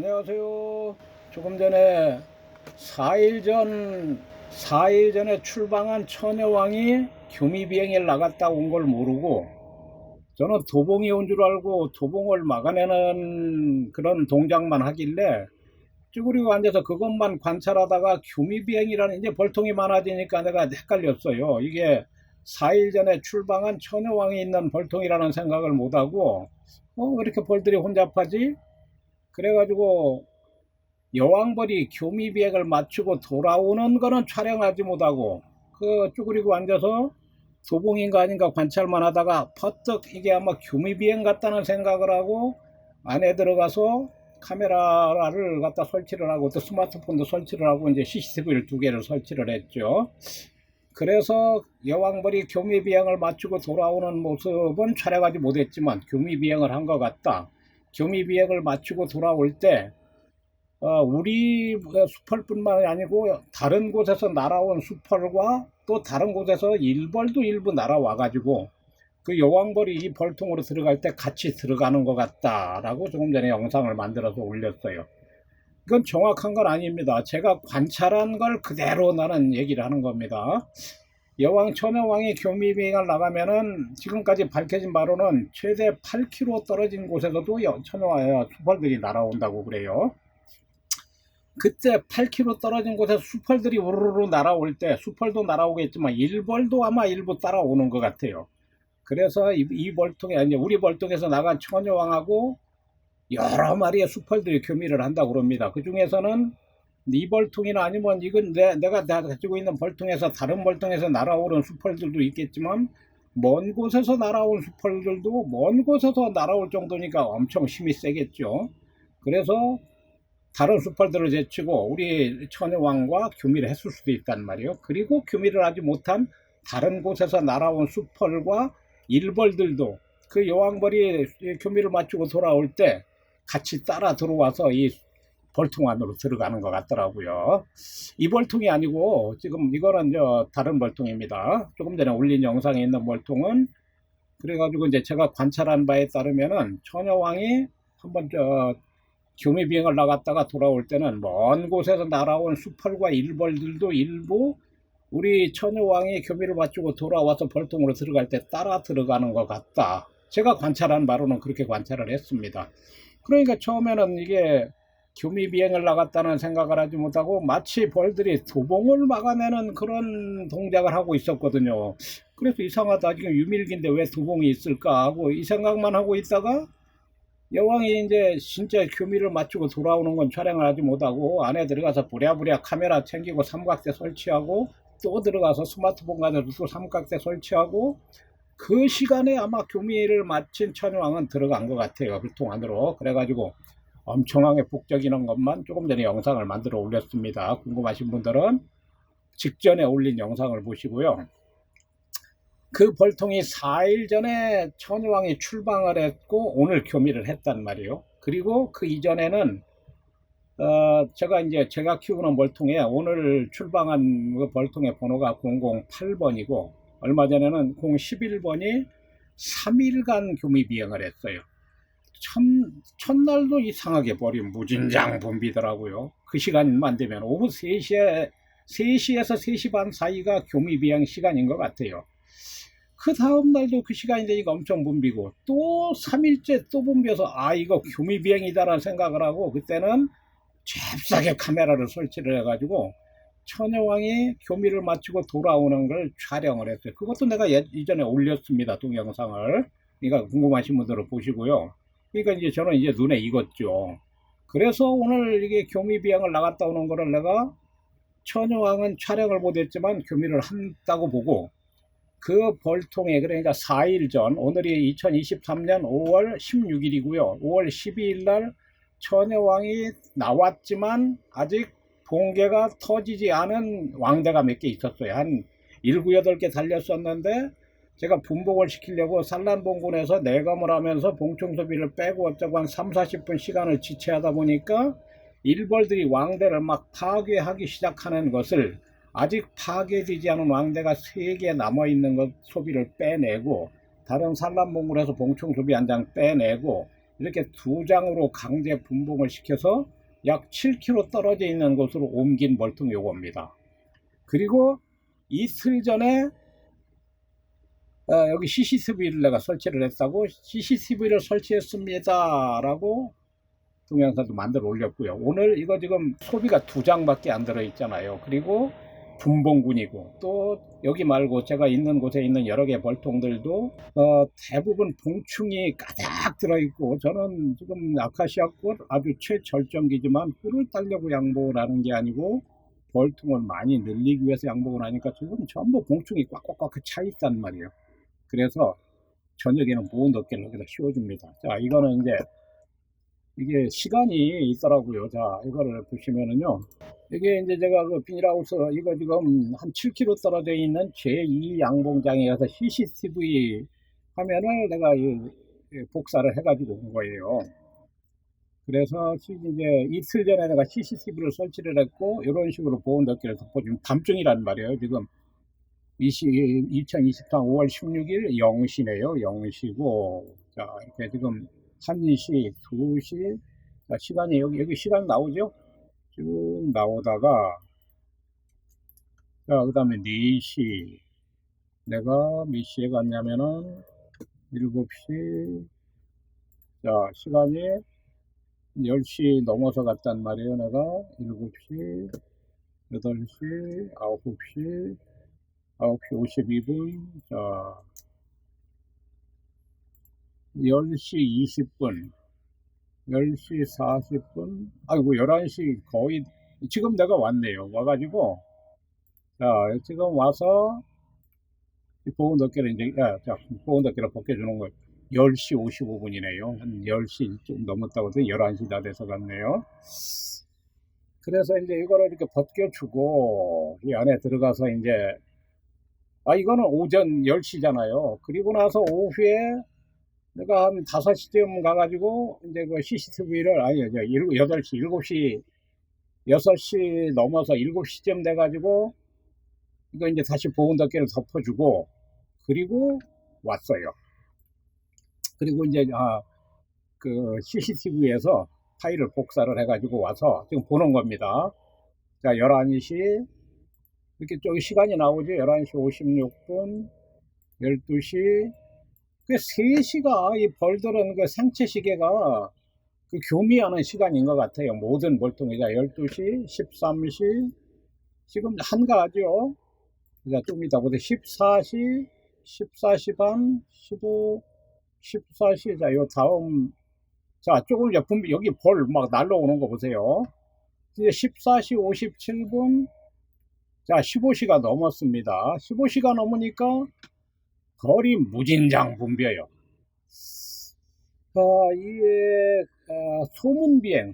안녕하세요. 조금 전에 4일 전에 출방한 처녀왕이 교미비행에 나갔다 온 걸 모르고 저는 도봉이 온 줄 알고 도봉을 막아내는 그런 동작만 하길래 쭈그리고 앉아서 그것만 관찰하다가 교미비행이라는 이제 벌통이 많아지니까 내가 헷갈렸어요. 이게 4일 전에 출방한 처녀왕이 있는 벌통이라는 생각을 못하고 왜 이렇게 벌들이 혼잡하지? 그래가지고 여왕벌이 교미비행을 마치고 돌아오는 거는 촬영하지 못하고 그 쭈그리고 앉아서 도봉인가 아닌가 관찰만 하다가 퍼뜩 이게 아마 교미비행 같다는 생각을 하고 안에 들어가서 카메라를 갖다 설치를 하고 또 스마트폰도 설치를 하고 이제 CCTV를 2개를 설치를 했죠. 그래서 여왕벌이 교미비행을 마치고 돌아오는 모습은 촬영하지 못했지만 교미비행을 한 것 같다. 교미비행을 마치고 돌아올 때 우리 수펄뿐만 아니고 다른 곳에서 날아온 수펄과 또 다른 곳에서 일벌도 일부 날아와 가지고 그 여왕벌이 이 벌통으로 들어갈 때 같이 들어가는 것 같다라고 조금 전에 영상을 만들어서 올렸어요. 이건 정확한 건 아닙니다. 제가 관찰한 걸 그대로 나는 얘기를 하는 겁니다. 처녀왕이 교미비행을 나가면은 지금까지 밝혀진 바로는 최대 8km 떨어진 곳에서도 처녀와 수펄들이 날아온다고 그래요. 그때 8km 떨어진 곳에서 수펄들이 우르르 날아올 때 수펄도 날아오겠지만 일벌도 아마 일부 따라오는 것 같아요. 그래서 이 벌통에 이제 우리 벌통에서 나간 처녀왕하고 여러 마리의 수펄들이 교미를 한다고 그럽니다. 그 중에서는 이 벌통이나 아니면 이건 내가 가지고 있는 벌통에서 다른 벌통에서 날아오는 수펄들도 있겠지만 먼 곳에서 날아온 수펄들도 먼 곳에서 날아올 정도니까 엄청 힘이 세겠죠. 그래서 다른 수펄들을 제치고 우리 처녀왕과 교미를 했을 수도 있단 말이에요. 그리고 교미를 하지 못한 다른 곳에서 날아온 수펄과 일벌들도 그 여왕벌이 교미를 마치고 돌아올 때 같이 따라 들어와서 이 벌통 안으로 들어가는 것 같더라고요. 이 벌통이 아니고 지금 이거는 다른 벌통입니다. 조금 전에 올린 영상에 있는 벌통은 그래가지고 이제 제가 관찰한 바에 따르면은 처녀왕이 한번 교미비행을 나갔다가 돌아올 때는 먼 곳에서 날아온 수펄과 일벌들도 일부 우리 처녀왕이 교미를 마치고 돌아와서 벌통으로 들어갈 때 따라 들어가는 것 같다. 제가 관찰한 바로는 그렇게 관찰을 했습니다. 그러니까 처음에는 이게 교미비행을 나갔다는 생각을 하지 못하고 마치 벌들이 도봉을 막아내는 그런 동작을 하고 있었거든요. 그래서 이상하다. 지금 유밀기인데 왜 도봉이 있을까 하고 이 생각만 하고 있다가 여왕이 이제 진짜 교미를 마치고 돌아오는 건 촬영을 하지 못하고 안에 들어가서 부랴부랴 카메라 챙기고 삼각대 설치하고 또 들어가서 스마트폰 가지고 또 삼각대 설치하고 그 시간에 아마 교미를 마친 처녀왕은 들어간 것 같아요. 불통 안으로. 그래가지고 엄청나게 북적이는 것만 조금 전에 영상을 만들어 올렸습니다. 궁금하신 분들은 직전에 올린 영상을 보시고요. 그 벌통이 4일 전에 처녀왕이 출방을 했고 오늘 교미를 했단 말이에요. 그리고 그 이전에는 제가 키우는 벌통에 오늘 출방한 그 벌통의 번호가 008번이고 얼마 전에는 011번이 3일간 교미 비행을 했어요. 첫날도 이상하게 버린 무진장 붐비더라고요. 그 시간만 되면 오후 3시에서 3시 반 사이가 교미 비행 시간인 것 같아요. 그 다음날도 그 시간이 되니까 엄청 붐비고 또 3일째 또 붐벼서 이거 교미 비행이다라는 생각을 하고 그때는 잽싸게 카메라를 설치를 해가지고 처녀왕이 교미를 마치고 돌아오는 걸 촬영을 했어요. 그것도 내가 이전에 올렸습니다. 동영상을. 그러니까 궁금하신 분들은 보시고요. 그러니까 이제 저는 이제 눈에 익었죠. 그래서 오늘 이게 교미 비행을 나갔다 오는 거를 내가 처녀왕은 촬영을 못했지만 교미를 한다고 보고 그 벌통에 그러니까 4일 전 오늘이 2023년 5월 16일이고요. 5월 12일 날 처녀왕이 나왔지만 아직 봉개가 터지지 않은 왕대가 몇 개 있었어요. 한 7, 8개 달렸었는데 제가 분봉을 시키려고 산란봉군에서 내검을 하면서 봉충소비를 빼고 어쩌고 한 3, 40분 시간을 지체하다 보니까 일벌들이 왕대를 막 파괴하기 시작하는 것을 아직 파괴되지 않은 왕대가 3개 남아있는 것 소비를 빼내고 다른 산란봉군에서 봉충소비 한 장 빼내고 이렇게 두 장으로 강제 분봉을 시켜서 약 7km 떨어져 있는 곳으로 옮긴 멀뚱 요겁니다. 그리고 이틀 전에 여기 CCTV를 내가 설치를 했다고, CCTV를 설치했습니다 라고 동영상도 만들어 올렸고요. 오늘 이거 지금 소비가 2장밖에 안 들어 있잖아요. 그리고 분봉군이고, 또 여기 말고 제가 있는 곳에 있는 여러 개 벌통들도 대부분 봉충이 가득 들어있고, 저는 지금 아카시아꽃 아주 최절정기지만 꿀을 따려고 양봉을 하는 게 아니고 벌통을 많이 늘리기 위해서 양봉을 하니까 지금 전부 봉충이 꽉꽉꽉 차 있단 말이에요. 그래서 저녁에는 모은 덮개를 여기다 씌워줍니다. 자, 이거는 이제 이게 시간이 있더라고요. 자, 이거를 보시면은요, 이게 이제 제가 그 비닐하우스 이거 지금 한 7km 떨어져 있는 제2 양봉장에 가서 CCTV 화면을 내가 복사를 해가지고 온 거예요. 그래서 이제 이틀 전에 내가 CCTV를 설치를 했고, 이런 식으로 보온 덮개를 덮어주면 밤중이란 말이에요. 지금 2023 5월 16일 0시네요. 0시고, 자, 이렇게 지금 1시, 2시, 자, 시간이 여기 시간 나오죠? 쭉 나오다가, 자, 그 다음에 4시, 내가 몇 시에 갔냐면은 7시, 자, 시간이 10시 넘어서 갔단 말이에요. 내가 7시, 8시, 9시, 9시 52분, 자, 10시 20분, 10시 40분, 아이고, 11시 거의, 지금 내가 왔네요. 와가지고, 자, 지금 와서, 보온 덮개를 이제, 자, 보온 덮개를 벗겨주는 거예요. 10시 55분이네요. 한 10시 좀 넘었다고 해서 11시 다 돼서 갔네요. 그래서 이제 이거를 이렇게 벗겨주고, 이 안에 들어가서 이제, 이거는 오전 10시잖아요. 그리고 나서 오후에 내가 한 5시쯤 가가지고, 이제 그 CCTV를, 8시, 7시, 6시 넘어서 7시쯤 돼가지고, 이거 이제 다시 보온 덮개를 덮어주고, 그리고 왔어요. 그리고 이제, 그 CCTV에서 파일을 복사를 해가지고 와서 지금 보는 겁니다. 자, 11시, 이렇게 저기 시간이 나오죠. 11시 56분, 12시, 그 3시가 이 벌들은 그 생체 시계가 그 교미하는 시간인 것 같아요. 모든 벌통이. 자, 12시, 13시, 지금 한가하죠. 자, 좀 이따 보세요. 14시, 14시 반, 15, 14시. 자, 요 다음, 자, 조금 이제 여기 벌 막 날라오는 거 보세요. 이제 14시 57분, 자, 15시가 넘었습니다. 15시가 넘으니까 벌이 무진장 붐벼요. 이게 소문비행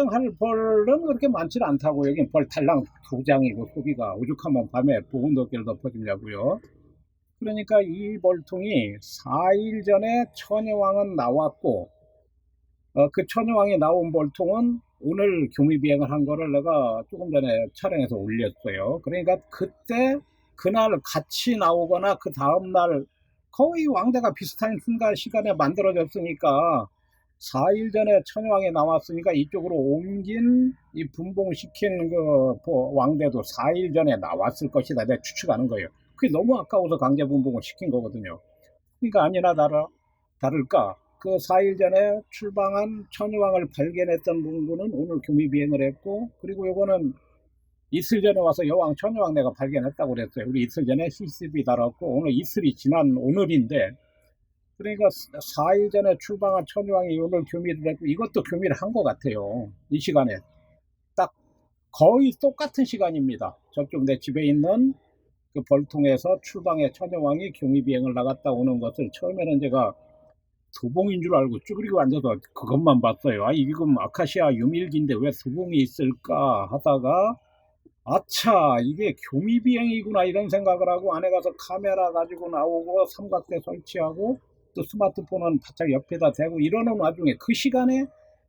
할 벌은 그렇게 많지는 않다고. 여긴 벌 탈랑 2장이고 소비가 오죽하면 밤에 보온 덮개를 덮어주냐고요. 그러니까 이 벌통이 4일 전에 처녀왕은 나왔고, 그 처녀왕이 나온 벌통은 오늘 교미비행을 한 거를 내가 조금 전에 촬영해서 올렸어요. 그러니까 그날 같이 나오거나 그 다음날 거의 왕대가 비슷한 시간에 만들어졌으니까 4일 전에 처녀왕이 나왔으니까 이쪽으로 옮긴 이 분봉시킨 그 왕대도 4일 전에 나왔을 것이다. 내가 추측하는 거예요. 그게 너무 아까워서 강제 분봉을 시킨 거거든요. 그러니까 아니나 다를까 그 4일 전에 출방한 처녀왕을 발견했던 분은 오늘 교미비행을 했고, 그리고 요거는 이틀 전에 와서 여왕 처녀왕 내가 발견했다고 그랬어요. 우리 이틀 전에 CCTV 달았고, 오늘 이틀이 지난 오늘인데, 그러니까 4일 전에 출방한 처녀왕이 오늘 교미를 했고, 이것도 교미를 한 것 같아요. 이 시간에 딱 거의 똑같은 시간입니다. 저쪽 내 집에 있는 그 벌통에서 출방의 처녀왕이 교미비행을 나갔다 오는 것을 처음에는 제가 두봉인 줄 알고 쭈그리고 앉아서 그것만 봤어요. 이건 아카시아 유밀기인데 왜 두봉이 있을까 하다가, 아차, 이게 교미비행이구나 이런 생각을 하고, 안에 가서 카메라 가지고 나오고 삼각대 설치하고 또 스마트폰은 바짝 옆에다 대고 이러는 와중에 그 시간에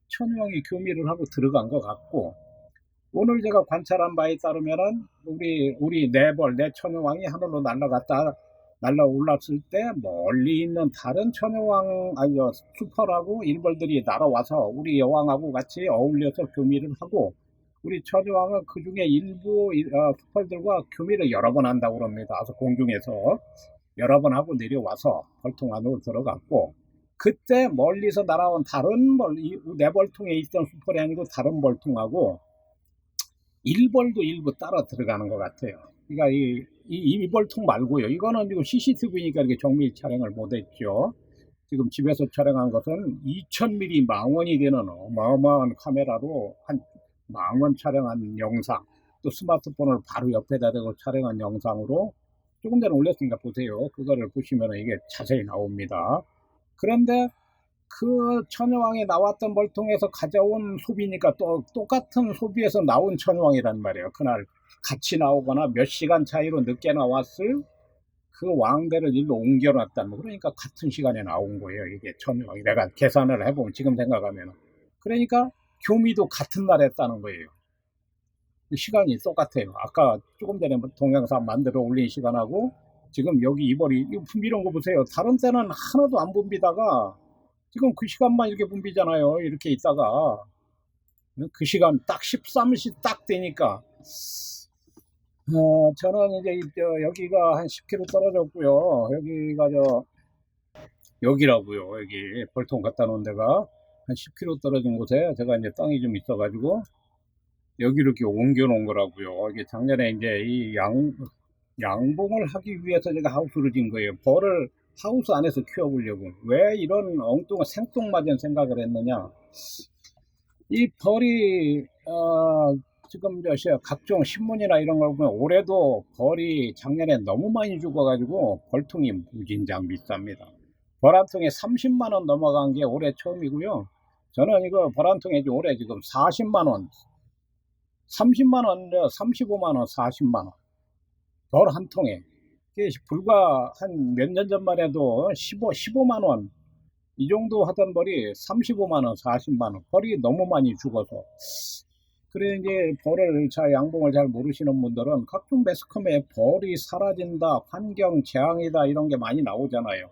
처녀왕이 교미를 하고 들어간 것 같고, 오늘 제가 관찰한 바에 따르면은 우리 네 처녀왕이 하늘로 날아올랐을 때 멀리 있는 다른 천여왕, 아니, 수퍼라고 일벌들이 날아와서 우리 여왕하고 같이 어울려서 교미를 하고, 우리 천여왕은 그 중에 일부 수펄들과 교미를 여러 번 한다고 그럽니다. 그래서 공중에서 여러 번 하고 내려와서 벌통 안으로 들어갔고, 그때 멀리서 날아온 다른 내 벌통에 있던 수펄이 아니고 다른 벌통하고 일벌도 일부 따라 들어가는 것 같아요. 그러니까 이 벌통 말고요. 이거는 지금 CCTV니까 이렇게 정밀 촬영을 못했죠. 지금 집에서 촬영한 것은 2000mm 망원이 되는 어마어마한 카메라로 한 망원 촬영한 영상, 또 스마트폰을 바로 옆에다 대고 촬영한 영상으로 조금 전에 올렸으니까 보세요. 그거를 보시면 이게 자세히 나옵니다. 그런데 그 천여왕이 나왔던 벌통에서 가져온 소비니까 또 똑같은 소비에서 나온 천여왕이란 말이에요. 그날 같이 나오거나 몇 시간 차이로 늦게 나왔을 그 왕대를 일로 옮겨놨다. 뭐 그러니까 같은 시간에 나온 거예요. 이게 천여왕이. 내가 계산을 해보면 지금 생각하면. 그러니까 교미도 같은 날 했다는 거예요. 시간이 똑같아요. 아까 조금 전에 동영상 만들어 올린 시간하고 지금 여기 이벌이 붐비는 거 보세요. 다른 때는 하나도 안 붐비다가 지금 그 시간만 이렇게 붐비잖아요. 이렇게 있다가 그 시간 딱 13시 딱 되니까 저는 이제 여기가 한 10km 떨어졌고요. 여기가 여기라고요. 여기 벌통 갖다 놓은 데가 한 10km 떨어진 곳에 제가 이제 땅이 좀 있어가지고 여기로 이렇게 옮겨 놓은 거라고요. 이게 작년에 이제 이 양봉을 하기 위해서 제가 하우스를 진 거예요. 벌을 하우스 안에서 키워보려고. 왜 이런 엉뚱한 생뚱맞은 생각을 했느냐. 이 벌이 지금 각종 신문이나 이런 걸 보면 올해도 벌이 작년에 너무 많이 죽어가지고 벌통이 무진장 비쌉니다. 벌 한 통에 30만원 넘어간 게 올해 처음이고요. 저는 이거 벌 한 통에 올해 지금 40만원, 30만원, 35만원, 40만원. 벌 한 통에. 불과 한 몇 년 전만 해도 15만원 이 정도 하던 벌이 35만원, 40만원. 벌이 너무 많이 죽어서. 그래, 이제 벌을 양봉을 잘 모르시는 분들은 각종 매스컴에 벌이 사라진다, 환경 재앙이다, 이런 게 많이 나오잖아요.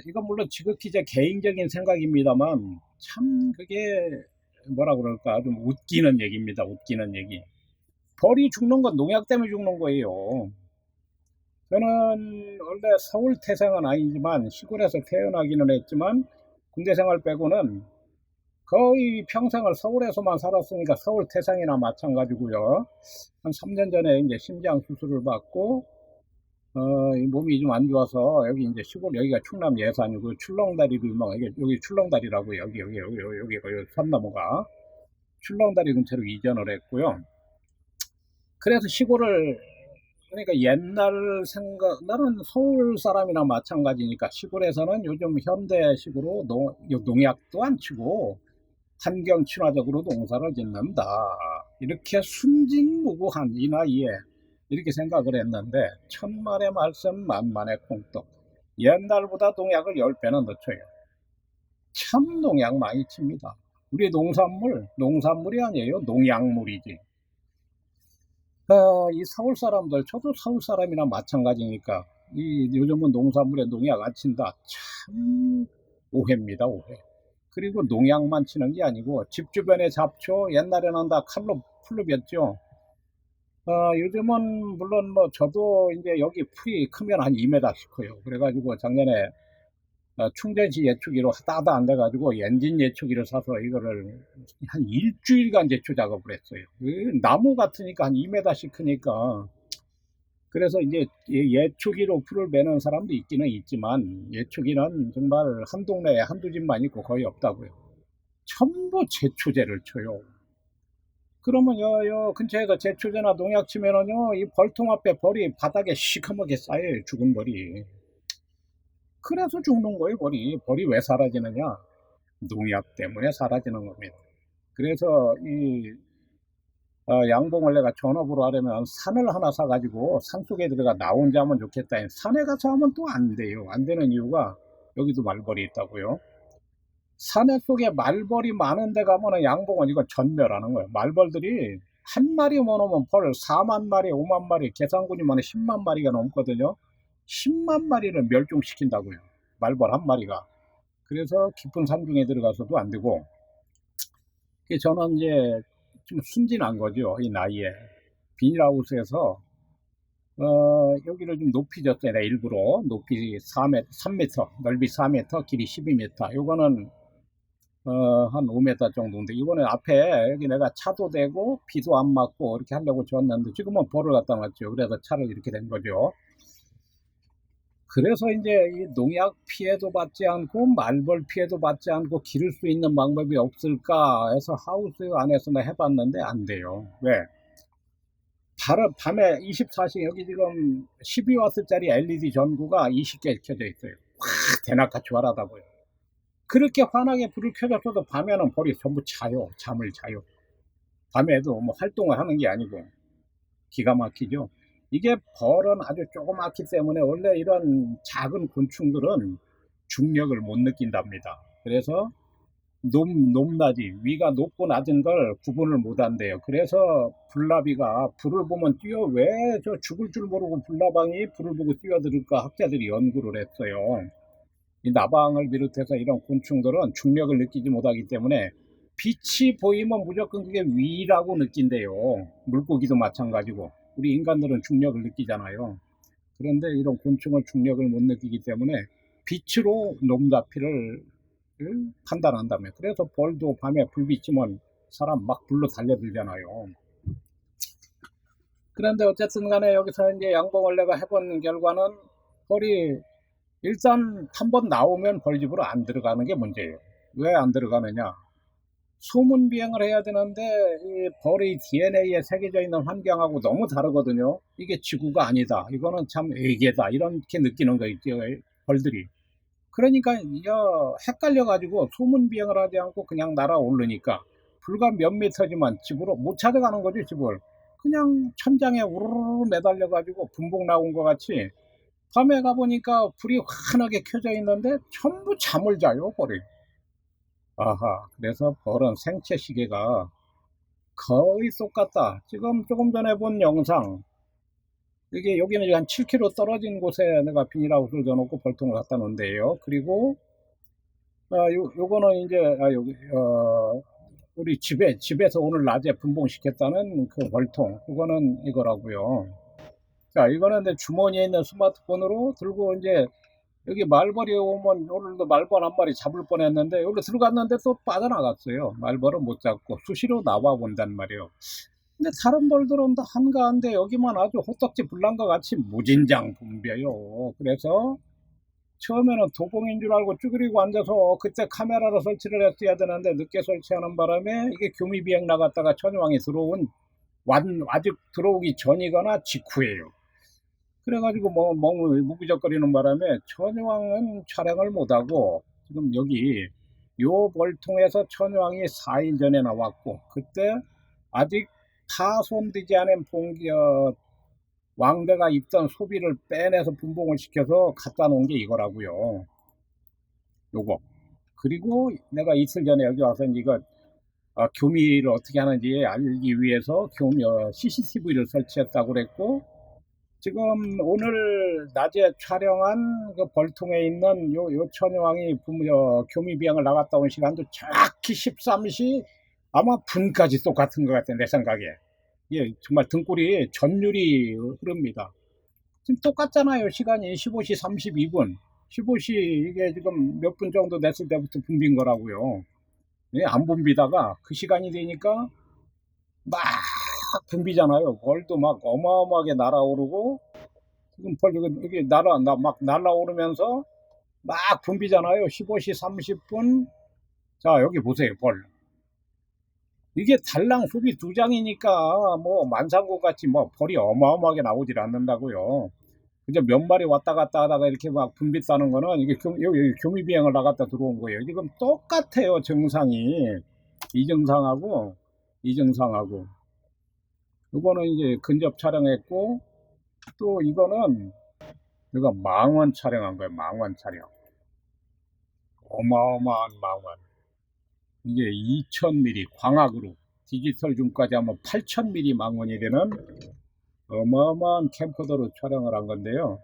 이건 물론 지극히 제 개인적인 생각입니다만, 참 그게 뭐라 그럴까, 좀 웃기는 얘기입니다. 웃기는 얘기. 벌이 죽는 건 농약 때문에 죽는 거예요. 저는 원래 서울 태생은 아니지만 시골에서 태어나기는 했지만 군대 생활 빼고는 거의 평생을 서울에서만 살았으니까 서울 태생이나 마찬가지고요. 한 3년 전에 이제 심장 수술을 받고 이 몸이 좀 안 좋아서 여기 이제 시골, 여기가 충남 예산이고 출렁다리도 유명하게, 여기 출렁다리라고 여기 산 너머가 출렁다리 근처로 이전을 했고요. 그래서 시골을, 그러니까 옛날 생각, 나는 서울 사람이나 마찬가지니까 시골에서는 요즘 현대식으로 농약도 안 치고 환경 친화적으로 농사를 짓는다. 이렇게 순진무구한 이 나이에 이렇게 생각을 했는데, 천만의 말씀 만만의 콩떡. 옛날보다 농약을 10배는 더 쳐요. 참 농약 많이 칩니다. 우리 농산물이 아니에요. 농약물이지. 이 서울 사람들, 저도 서울 사람이나 마찬가지니까 요즘은 농산물에 농약 안 친다. 참 오해입니다, 오해. 그리고 농약만 치는 게 아니고 집 주변의 잡초, 옛날에는 다 칼로 풀로 요즘은 물론 뭐 저도 이제 여기 풀이 크면 한 2m씩 커요. 그래가지고 작년에 충전시 예초기로 하다 안 돼가지고 엔진 예초기를 사서 이거를 한 일주일간 제초 작업을 했어요. 나무 같으니까 한 2m씩 크니까. 그래서 이제 예초기로 풀을 베는 사람도 있기는 있지만 예초기는 정말 한 동네에 한두 집만 있고 거의 없다고요. 전부 제초제를 쳐요. 그러면 요 근처에서 제초제나 농약 치면은요, 이 벌통 앞에 벌이 바닥에 시커멓게 쌓여요. 죽은 벌이. 그래서 죽는 거예요. 벌이 왜 사라지느냐? 농약 때문에 사라지는 겁니다. 그래서 양봉을 내가 전업으로 하려면 산을 하나 사가지고 산속에 들어가 나 혼자 하면 좋겠다. 산에 가서 하면 또 안 돼요. 안 되는 이유가 여기도 말벌이 있다고요. 산에 속에 말벌이 많은 데 가면은 양봉은 이거 전멸하는 거예요. 말벌들이 한 마리만 오면 벌 4만 마리, 5만 마리, 계산군이면 10만 마리가 넘거든요. 10만 마리를 멸종시킨다고요. 말벌 한 마리가. 그래서 깊은 산중에 들어가서도 안 되고, 저는 이제 좀 순진한 거죠. 이 나이에. 비닐하우스에서, 여기를 좀 높이 줬어요. 내가 일부러. 높이 3m, 넓이 4m, 길이 12m. 요거는, 한 5m 정도인데, 이번에 앞에 여기 내가 차도 대고, 비도 안 맞고, 이렇게 하려고 줬는데, 지금은 벌을 갖다 놨죠. 그래서 차를 이렇게 된 거죠. 그래서 이제 이 농약 피해도 받지 않고 말벌 피해도 받지 않고 기를 수 있는 방법이 없을까 해서 하우스 안에서는 해봤는데 안 돼요. 왜? 밤에 24시간 여기 지금 12W짜리 LED 전구가 20개 켜져 있어요. 확 대낮같이 활하다고요. 그렇게 환하게 불을 켜졌어도 밤에는 벌이 전부 자요. 잠을 자요. 밤에도 뭐 활동을 하는 게 아니고 기가 막히죠. 이게 벌은 아주 조그맣기 때문에 원래 이런 작은 곤충들은 중력을 못 느낀답니다. 그래서 높낮이, 위가 높고 낮은 걸 구분을 못 한대요. 그래서 불나비가 불을 보면 왜 저 죽을 줄 모르고 불나방이 불을 보고 뛰어들을까 학자들이 연구를 했어요. 이 나방을 비롯해서 이런 곤충들은 중력을 느끼지 못하기 때문에 빛이 보이면 무조건 그게 위라고 느낀대요. 물고기도 마찬가지고. 우리 인간들은 중력을 느끼잖아요. 그런데 이런 곤충은 중력을 못 느끼기 때문에 빛으로 높낮이를 판단한다며. 그래서 벌도 밤에 불 비치면 사람 막 불로 달려들잖아요. 그런데 어쨌든 간에 여기서 이제 양봉을 내가 해본 결과는 벌이 일단 한번 나오면 벌집으로 안 들어가는 게 문제예요. 왜 안 들어가느냐? 소문 비행을 해야 되는데 이 벌의 DNA에 새겨져 있는 환경하고 너무 다르거든요. 이게 지구가 아니다. 이거는 참 외계다. 이렇게 느끼는 거 있죠. 벌들이. 그러니까 헷갈려 가지고 소문 비행을 하지 않고 그냥 날아오르니까 불과 몇 미터지만 집으로 못 찾아가는 거죠. 집을. 그냥 천장에 우르르 매달려 가지고 분봉 나온 것 같이 밤에 가보니까 불이 환하게 켜져 있는데 전부 잠을 자요, 벌이. 아하, 그래서 벌은 생체 시계가 거의 똑같다. 지금 조금 전에 본 영상, 이게 여기는 한 7km 떨어진 곳에 내가 비닐하우스를 넣어놓고 벌통을 갖다 놓은데요. 그리고 요거는 이제 여기 우리 집에서 오늘 낮에 분봉시켰다는 그 벌통, 그거는 이거라고요. 자, 이거는 내 주머니에 있는 스마트폰으로 들고 이제 여기 말벌이 오면 오늘도 말벌 한 마리 잡을 뻔했는데 여기 들어갔는데 또 빠져나갔어요. 말벌은 못 잡고 수시로 나와 본단 말이에요. 근데 다른 벌들은 다 한가한데 여기만 아주 호떡지 불난 것 같이 무진장 붐벼요. 그래서 처음에는 도봉인 줄 알고 쭈그리고 앉아서 그때 카메라로 설치를 했어야 되는데 늦게 설치하는 바람에 이게 교미비행 나갔다가 천여왕이 아직 들어오기 전이거나 직후예요. 그래가지고 무기적거리는 바람에 천여왕은 촬영을 못하고 지금 여기 요 벌통에서 천여왕이 4일 전에 나왔고 그때 아직 파손되지 않은 왕대가 입던 소비를 빼내서 분봉을 시켜서 갖다 놓은 게 이거라고요. 요거. 그리고 내가 이틀 전에 여기 와서 이거 교미를 어떻게 하는지 알기 위해서 CCTV를 설치했다고 그랬고 지금 오늘 낮에 촬영한 그 벌통에 있는 요 천여왕이 교미비행을 나갔다 온 시간도 정확히 13시 아마 분까지 똑같은 것 같아 내 생각에. 예, 정말 등골이 전율이 흐릅니다. 지금 똑같잖아요. 시간이 15시 32분. 15시 이게 지금 몇 분 정도 됐을 때부터 붐빈 거라고요. 예, 안 붐비다가 그 시간이 되니까 막 붐비잖아요. 벌도 막 어마어마하게 날아오르고 지금 벌 여기 막 날아오르면서 막 붐비잖아요. 15시 30분. 자, 여기 보세요. 벌. 이게 달랑 소비 2장이니까 뭐 만상국 같이 뭐 벌이 어마어마하게 나오질 않는다고요. 그저 몇 마리 왔다 갔다 하다가 이렇게 막 분비싸는 거는 이게 여기 교미비행을 나갔다 들어온 거예요. 지금 똑같아요. 증상이. 이 증상하고 이 증상하고. 이거는 이제 근접 촬영했고 또 이거는 내가 망원 촬영한 거예요. 망원 촬영. 어마어마한 망원. 이게 2000mm 광학으로 디지털 줌까지 하면 8000mm 망원이 되는 어마어마한 캠코더로 촬영을 한 건데요.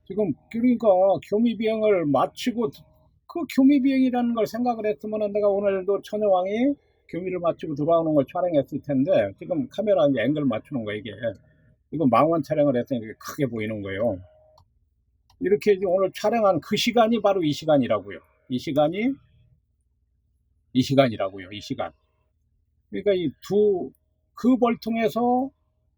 지금 그러니까 교미비행을 마치고 그 교미비행이라는 걸 생각을 했으면 내가 오늘도 처녀왕이 교미를 마치고 돌아오는 걸 촬영했을 텐데 지금 카메라 이제 앵글 맞추는 거 이게 이거 망원 촬영을 했더니 이렇게 크게 보이는 거예요. 이렇게 오늘 촬영한 그 시간이 바로 이 시간이라고요. 이 시간이라고요. 이 시간. 그러니까 그 벌통에서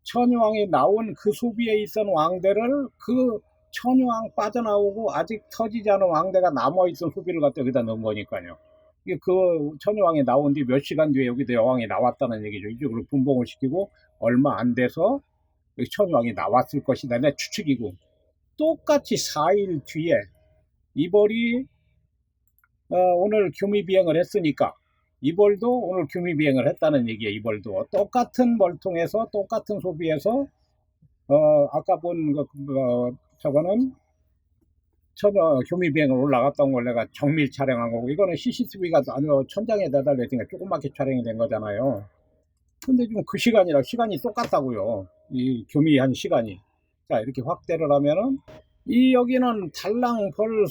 천유왕이 나온 그 소비에 있던 왕대를 그 천유왕 빠져나오고 아직 터지지 않은 왕대가 남아있던 소비를 갖다 여기다 넣은 거니까요. 이게 그 천유왕이 나온 뒤 몇 시간 뒤에 여기도 여왕이 나왔다는 얘기죠. 이쪽으로 분봉을 시키고 얼마 안 돼서 여기 천유왕이 나왔을 것이다. 내 추측이고. 똑같이 4일 뒤에 이벌이 오늘 교미비행을 했으니까 이벌도 오늘 교미비행을 했다는 얘기예요. 이벌도 똑같은 벌통에서 똑같은 소비에서 아까 본 저거는 교미비행을 올라갔던 걸 내가 정밀 촬영한 거고 이거는 CCTV가 아니고 천장에 매달려있으니까 조그맣게 촬영이 된 거잖아요. 근데 지금 그 시간이랑 시간이 똑같다고요. 이 교미한 시간이. 자, 이렇게 확대를 하면은 여기는 달랑 벌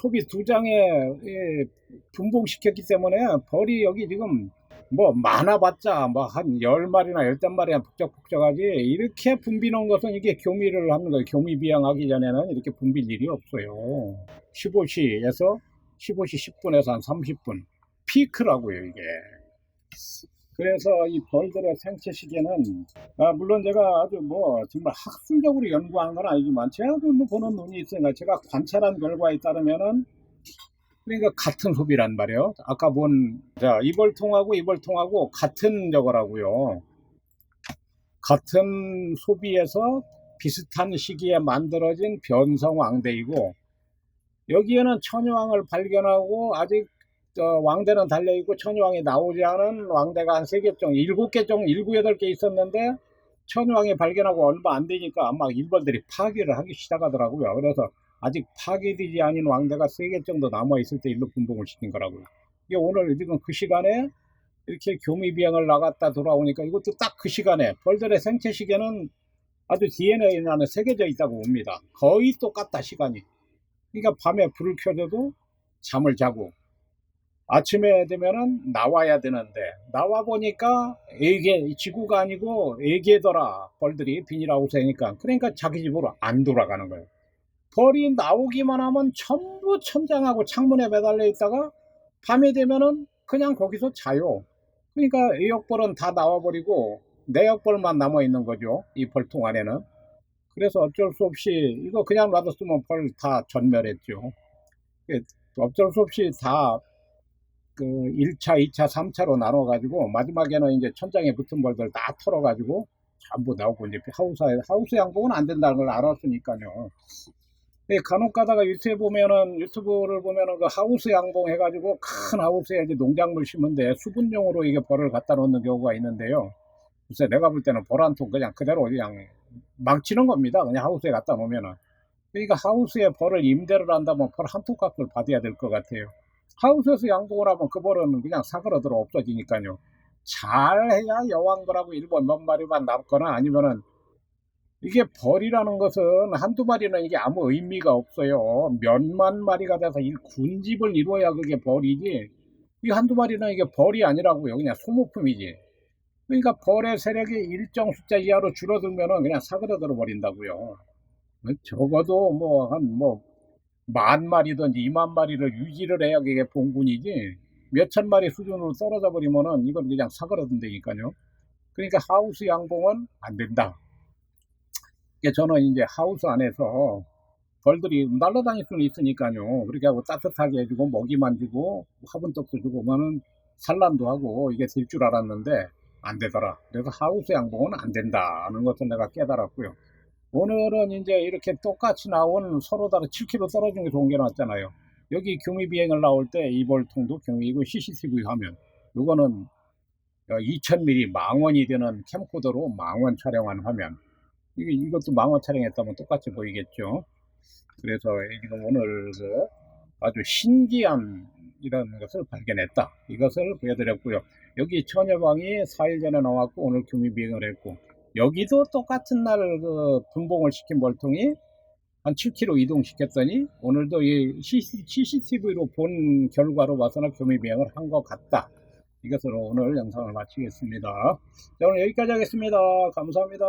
소비 2장에 분봉시켰기 때문에 벌이 여기 지금 뭐 많아봤자 뭐 한 10마리나 15마리나 북적북적하지 이렇게 붐비는 것은 이게 교미를 하는 거예요. 교미 비행하기 전에는 이렇게 붐빌 일이 없어요. 15시에서 15시 10분에서 한 30분 피크라고요 이게. 그래서 이 벌들의 생체 시계는 물론 제가 아주 뭐 정말 학술적으로 연구한 건 아니지만 제가 보는 눈이 있으니까 제가 관찰한 결과에 따르면은 그러니까 같은 소비란 말이에요. 아까 본 이벌통하고 같은 저거라고요. 같은 소비에서 비슷한 시기에 만들어진 변성왕대이고 여기에는 천유왕을 발견하고 아직 왕대는 달려있고 천유왕이 나오지 않은 왕대가 한 3개 정도 7개 정도 7, 8개 있었는데 천유왕이 발견하고 얼마 안 되니까 막 일벌들이 파괴를 하기 시작하더라고요. 그래서 아직 파괴되지 않은 왕대가 3개 정도 남아있을 때 일로 분봉을 시킨 거라고요. 이게 오늘 지금 그 시간에 이렇게 교미비행을 나갔다 돌아오니까 이것도 딱 그 시간에 벌들의 생체 시계는 아주 DNA에 안에 새겨져 있다고 봅니다. 거의 똑같다 시간이. 그러니까 밤에 불을 켜줘도 잠을 자고 아침에 되면은 나와야 되는데 나와 보니까 지구가 아니고 애기더라. 벌들이 비닐하우스니까 그러니까 자기 집으로 안 돌아가는 거예요. 벌이 나오기만 하면 전부 천장하고 창문에 매달려 있다가 밤이 되면은 그냥 거기서 자요. 그러니까 애역벌은 다 나와버리고 내역벌만 남아 있는 거죠. 이 벌통 안에는. 그래서 어쩔 수 없이 이거 그냥 놔뒀으면 벌 다 전멸했죠. 어쩔 수 없이 다 그 1차, 2차, 3차로 나눠가지고 마지막에는 이제 천장에 붙은 벌들 다 털어가지고 전부 나오고 이제 하우스 양봉은 안 된다는 걸 알았으니까요. 간혹 가다가 유튜브를 보면은 그 하우스 양봉 해가지고 큰 하우스에 이제 농작물 심은데 수분용으로 이게 벌을 갖다 놓는 경우가 있는데요. 글쎄 내가 볼 때는 벌 한 통 그냥 그대로 그냥 망치는 겁니다. 그냥 하우스에 갖다 놓으면은. 그러니까 하우스에 벌을 임대를 한다면 벌 한 통 값을 받아야 될 것 같아요. 하우스에서 양봉을 하면 그 벌은 그냥 사그러들어 없어지니까요. 잘해야 여왕벌하고 일본 몇 마리만 남거나 아니면은 이게 벌이라는 것은 한두 마리는 이게 아무 의미가 없어요. 몇만 마리가 돼서 이 군집을 이루어야 그게 벌이지. 이 한두 마리는 이게 벌이 아니라고요. 그냥 소모품이지. 그러니까 벌의 세력이 일정 숫자 이하로 줄어들면은 그냥 사그러들어 버린다고요. 적어도 한 10,000마리든지 20,000마리를 유지를 해야 그게 봉군이지. 몇천 마리 수준으로 떨어져 버리면은 이건 그냥 사그러든다니까요. 그러니까 하우스 양봉은 안 된다. 저는 이제 하우스 안에서 벌들이 날아다닐 수는 있으니까요. 그렇게 하고 따뜻하게 해주고 먹이만 주고 화분떡도 주고 그러면 산란도 하고 이게 될 줄 알았는데 안 되더라. 그래서 하우스 양봉은 안 된다는 것을 내가 깨달았고요. 오늘은 이제 이렇게 똑같이 나온 서로 다른 7km 떨어진 게 좋은 게 나왔잖아요. 여기 교미비행을 나올 때 이벌통도 교미이고 CCTV 화면. 이거는 2000mm 망원이 되는 캠코더로 망원 촬영한 화면. 이것도 망원 촬영했다면 똑같이 보이겠죠. 그래서 지금 오늘 아주 신기한 이런 것을 발견했다. 이것을 보여드렸고요. 여기 천여방이 4일 전에 나왔고 오늘 교미비행을 했고, 여기도 똑같은 날 그 분봉을 시킨 벌통이 한 7km 이동시켰더니 오늘도 이 CCTV로 본 결과로 봐서는 교미비행을 한 것 같다. 이것으로 오늘 영상을 마치겠습니다. 자, 오늘 여기까지 하겠습니다. 감사합니다.